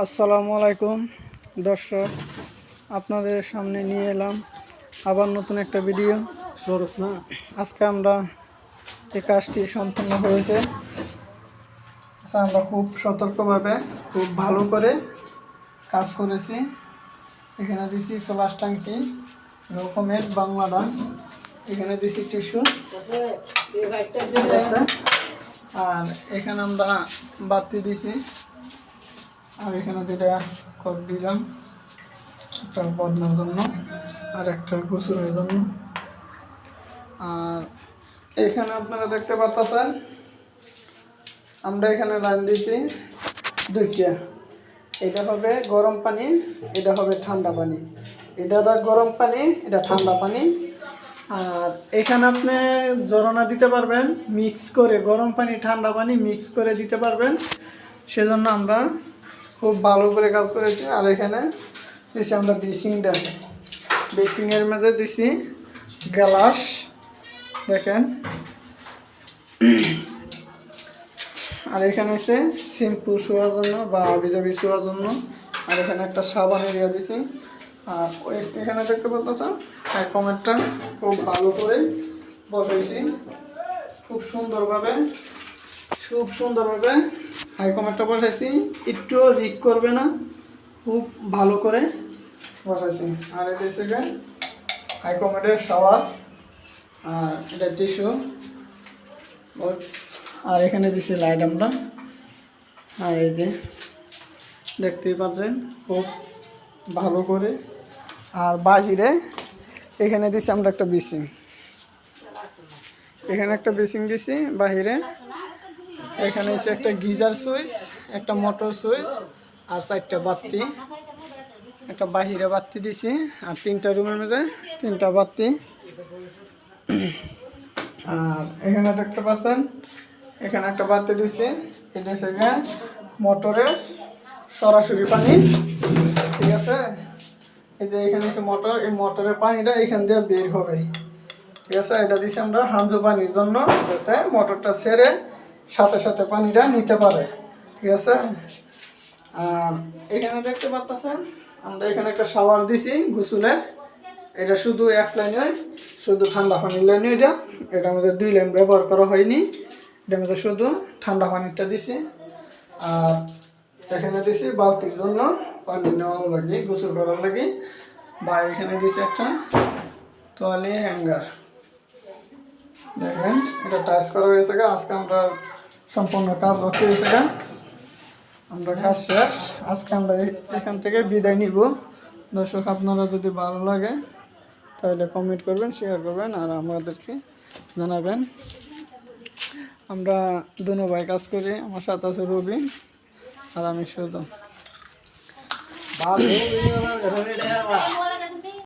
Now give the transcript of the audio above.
আসসালামু আলাইকুম দর্শক, আপনাদের সামনে নিয়ে এলাম আবার নতুন একটা ভিডিও। আজকে আমরা এই কাজটি সম্পন্ন হয়েছে। আমরা খুব সতর্কভাবে খুব ভালো করে কাজ করেছি। এখানে দিছি ফ্লাশ ট্যাঙ্কি, রকমের বাংলাটা, এখানে দিছি টিস্যু, আর এখানে আমরা বাতি দিছি, আর এখানে দুটা কল দিলাম, একটা বদনার জন্য আর একটা গোসলের জন্য। আর এখানে আপনারা দেখতে পাচ্ছেন আমরা এখানে লাইন দিয়েছি দুইটা, এটা হবে গরম পানি, এটা হবে ঠান্ডা পানি। এটা গরম পানি, এটা ঠান্ডা পানি। আর এখানে আপনি ঝরনা দিতে পারবেন মিক্স করে, গরম পানি ঠান্ডা পানি মিক্স করে দিতে পারবেন। সেজন্য আমরা খুব ভালো করে কাজ করেছি। আর এখানে দিছি আমরা বেসিংটা, বেসিংয়ের মাঝে দিছি গ্লাস, দেখেন। আর এখানে এসে শ্যাম্পু শোয়ার জন্য বা ভিজাভি শোয়ার জন্য। আর এখানে একটা সাবান এরিয়া দিছি। আর এখানে দেখতে পাচ্ছেন কমেন্টটা খুব ভালো করে বসাইছি, খুব সুন্দরভাবে হাই কমেন্টটা বসাইছি, একটু রিক করবে না, খুব ভালো করে বসাইছি। আর এটা হচ্ছে হাই কমেন্টের শাওয়ার, আর এটা টিস্যু বক্স। আর এখানে দিছি লাইট আমরা। আর এই যে দেখতেই পাচ্ছেন খুব ভালো করে। আর বাহিরে এখানে দিছি আমরা একটা বেসিং, এখানে একটা বেসিং দিছি বাহিরে। এখানে এসে একটা গিজার সুইচ, একটা মোটর সুইচ, আর 4টা বাতি, একটা বাহিরে বাতি দিছি। আর 3টা রুমের মধ্যে 3টা বাতি। আর এখানে দেখতে পাচ্ছেন এখানে একটা বাতি দিছি, এটা হচ্ছে মোটরের সরাসরি পানি, ঠিক আছে। এই যে এখানে হচ্ছে মোটর, এই মোটরের পানিটা এখান দিয়ে বের হবে, ঠিক আছে। এটা দিছি আমরা হাঞ্জু পানির জন্য, যাতে মোটরটা ছেড়ে সাথে সাথে পানিটা নিতে পারে, ঠিক আছে। আর এখানে দেখতে পাচ্ছেন আমরা এখানে একটা শাওয়ার দিছি গোসলের। এটা শুধু এক লাইনে, শুধু ঠান্ডা পানির লাইনে। এটার মধ্যে 2 লাইন ব্যবহার করা হয়নি, এটার মধ্যে শুধু ঠান্ডা পানিটা দিছি। আর এখানে দিছি বালতির জন্য পানি নেওয়ার লাগে, গোসল করার লাগে। বা এখানে দিছি একটা তোয়ালি হ্যাঙ্গার, দেখেন এটা টাচ করা হয়েছে। আজকে আমরা সম্পূর্ণ কাজ বাকি হয়েছে, আমরা কাজ শেষ। আজকে আমরা এখান থেকে বিদায় নিব। দর্শক, আপনারা যদি ভালো লাগে তাহলে কমেন্ট করবেন, শেয়ার করবেন, আর আমাদেরকে জানাবেন। আমরা দুনো ভাই কাজ করি, আমার সাথে আছে রবি আর আমি সুজন।